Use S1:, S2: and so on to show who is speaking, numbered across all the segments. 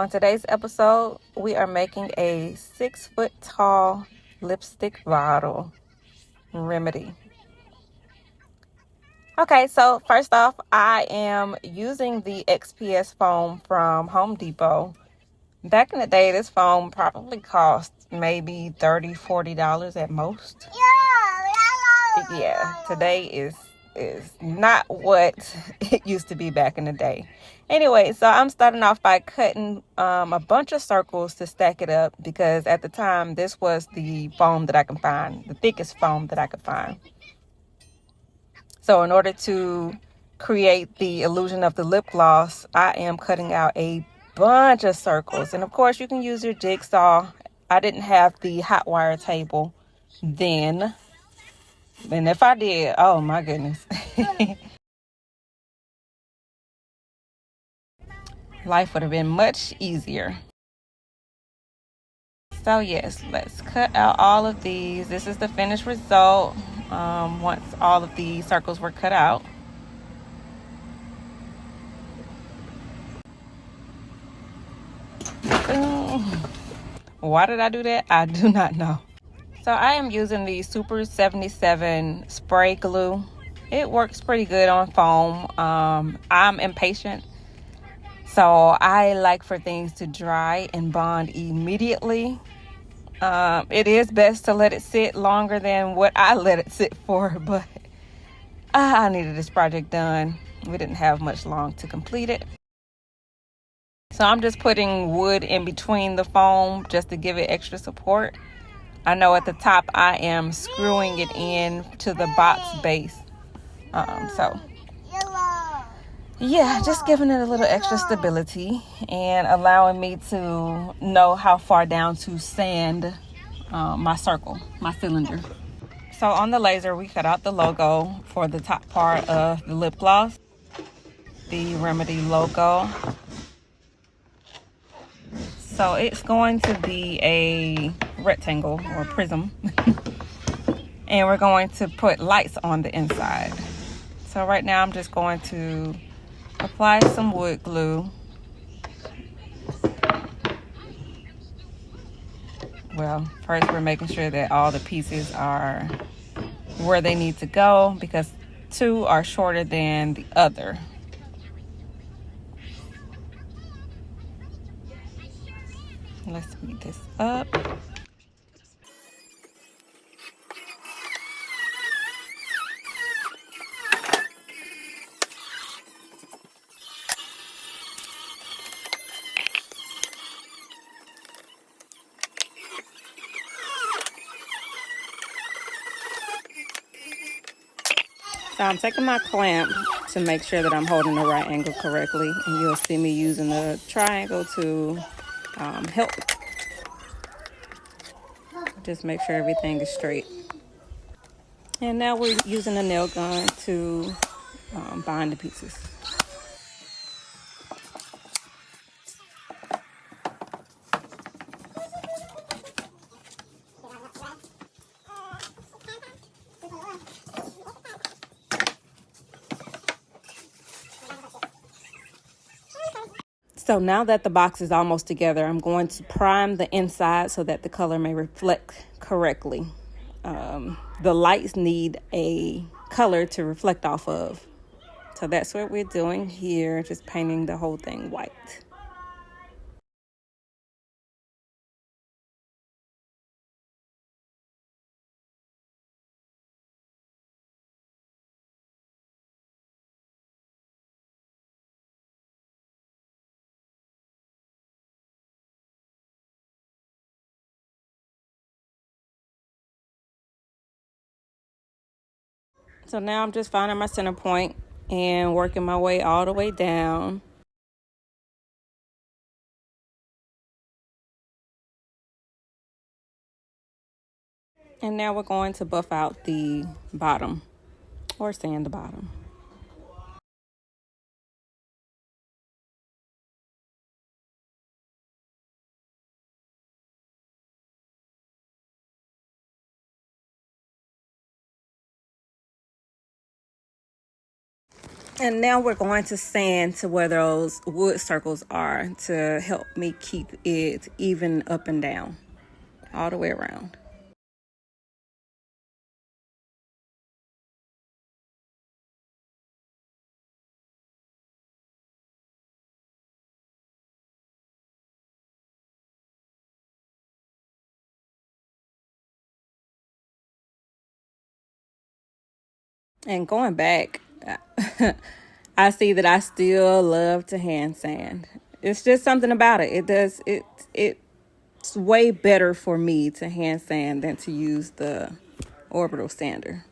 S1: On today's episode, we are making a 6-foot tall lipstick bottle remedy. Okay, so first off, I am using the XPS foam from Home Depot. Back in the day, this foam probably cost maybe $30, $40 at most. Yeah, today is not what it used to be back in the day. Anyway, so I'm starting off by cutting a bunch of circles to stack it up because at the time this was the foam that I can find, the thickest foam that I could find. So in order to create the illusion of the lip gloss, I am cutting out a bunch of circles. And of course you can use your jigsaw. I didn't have the hot wire table then. And if I did, oh my goodness. Life would have been much easier. So yes, let's cut out all of these. This is the finished result once all of the circles were cut out. Boom. Why did I do that? I do not know. So I am using the Super 77 spray glue. It works pretty good on foam. I'm impatient, so I like for things to dry and bond immediately. It is best to let it sit longer than what I let it sit for, but I needed this project done. We didn't have much long to complete it. So I'm just putting wood in between the foam just to give it extra support. I know at the top I am screwing it in to the box base. So yeah, just giving it a little extra stability and allowing me to know how far down to sand my circle, my cylinder. So on the laser, we cut out the logo for the top part of the lip gloss, the Remedy logo. So it's going to be a rectangle or prism. And we're going to put lights on the inside. So right now I'm just going to apply some wood glue. Well, first we're making sure that all the pieces are where they need to go because two are shorter than the other. Let's speed this up. So I'm taking my clamp to make sure that I'm holding the right angle correctly, and you'll see me using the triangle to help just make sure everything is straight. And now we're using a nail gun to bind the pieces. So now that the box is almost together, I'm going to prime the inside so that the color may reflect correctly. The lights need a color to reflect off of. So that's what we're doing here, just painting the whole thing white. So now I'm just finding my center point and working my way all the way down. And now we're going to buff out the bottom or sand the bottom. And now we're going to sand to where those wood circles are to help me keep it even up and down all the way around. And going back, I see that I still love to hand sand. It's just something about it. It's way better for me to hand sand than to use the orbital sander.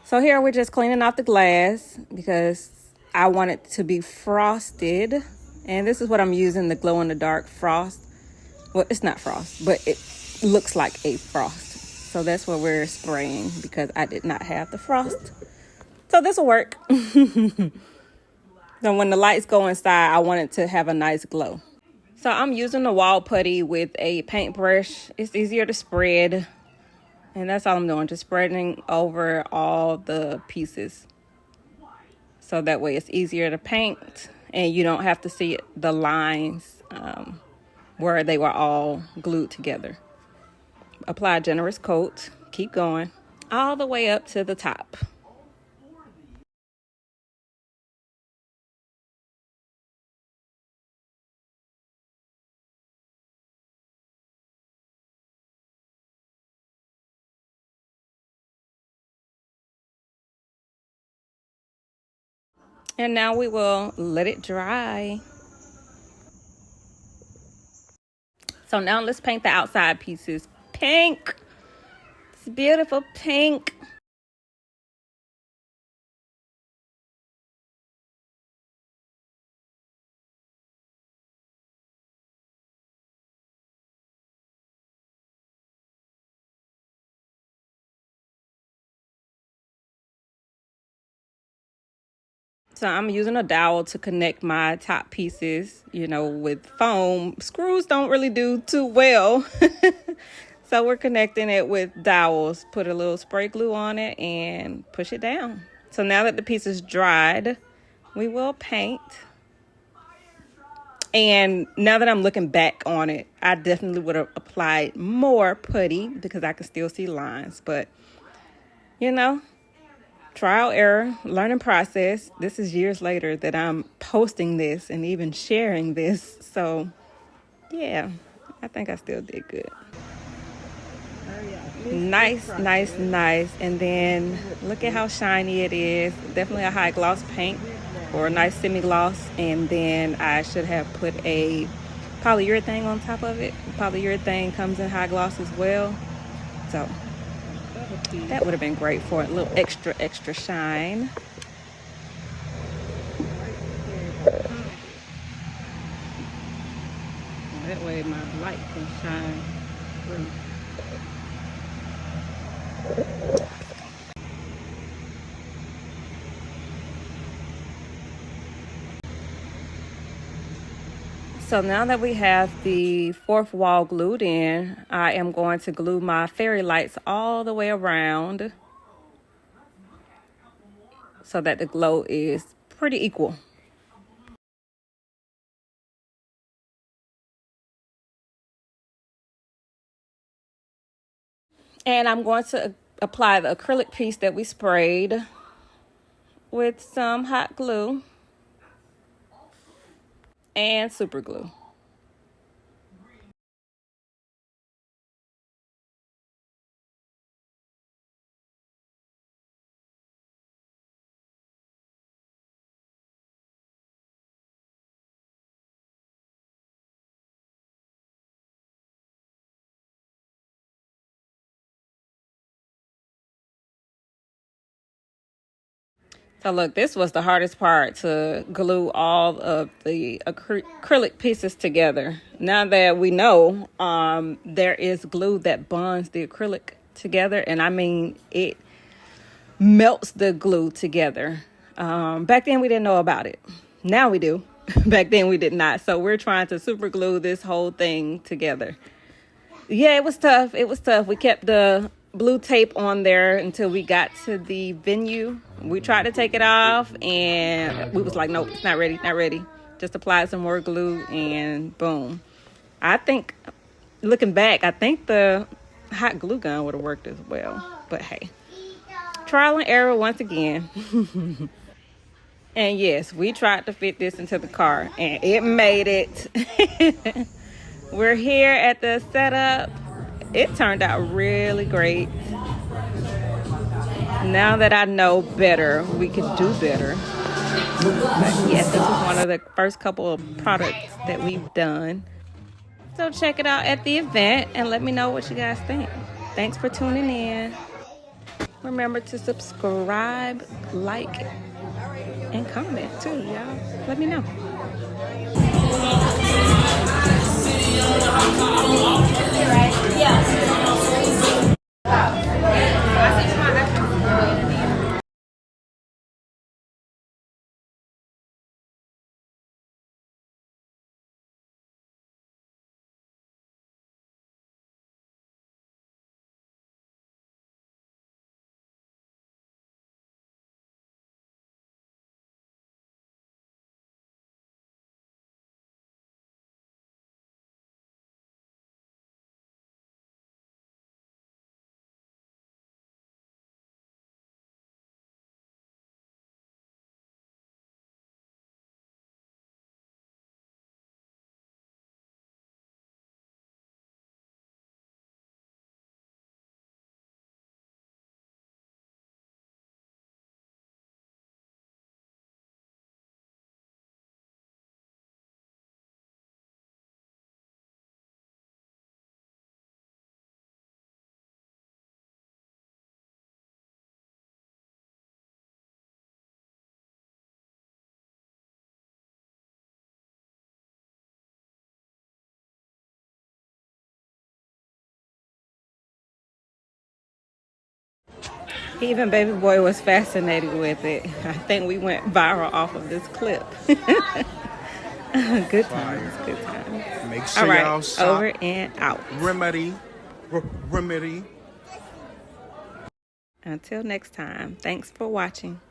S1: So here we're just cleaning off the glass because I want it to be frosted. And this is what I'm using, the glow in the dark frost. Well, it's not frost, but it looks like a frost. So that's what we're spraying because I did not have the frost. So this will work. So when the lights go inside, I want it to have a nice glow. So I'm using the wall putty with a paintbrush. It's easier to spread. And that's all I'm doing, just spreading over all the pieces. So that way it's easier to paint and you don't have to see the lines where they were all glued together. Apply a generous coat, keep going, all the way up to the top. And now we will let it dry. So now let's paint the outside pieces pink. It's beautiful pink. So I'm using a dowel to connect my top pieces. You know, with foam, screws don't really do too well. So we're connecting it with dowels. Put a little spray glue on it and push it down. So now that the piece is dried, we will paint. And now that I'm looking back on it, I definitely would have applied more putty because I could still see lines. But, you know, trial, error, learning process. This is years later that I'm posting this and even sharing this. So, yeah, I think I still did good. Nice, nice, nice. And then look at how shiny it is. Definitely a high gloss paint or a nice semi-gloss. And then I should have put a polyurethane on top of it. Polyurethane comes in high gloss as well. So that would have been great for a little extra shine. That way my light can shine through. So now that we have the fourth wall glued in, I am going to glue my fairy lights all the way around so that the glow is pretty equal. And I'm going to apply the acrylic piece that we sprayed with some hot glue and super glue. So look, this was the hardest part, to glue all of the acrylic pieces together. Now that we know there is glue that bonds the acrylic together, and I mean it melts the glue together. Back then we didn't know about it. Now we do. Back then we did not. So we're trying to super glue this whole thing together. Yeah, it was tough. It was tough. We kept the blue tape on there until we got to the venue We tried to take it off, and we was like, nope, it's not ready, not ready. Just applied some more glue, and boom. I think, looking back, I think the hot glue gun would have worked as well. But hey, trial and error once again. And yes, we tried to fit this into the car, and it made it. We're here at the setup. It turned out really great. Now that I know better, we could do better. But yes, this was one of the first couple of products that we've done. So check it out at the event and let me know what you guys think. Thanks for tuning in. Remember to subscribe, like, and comment too, y'all. Let me know. Even baby boy was fascinated with it. I think we went viral off of this clip. Good times, good times.
S2: Make sure
S1: all right,
S2: y'all stop.
S1: Over and out.
S2: Remedy.
S1: Until next time, thanks for watching.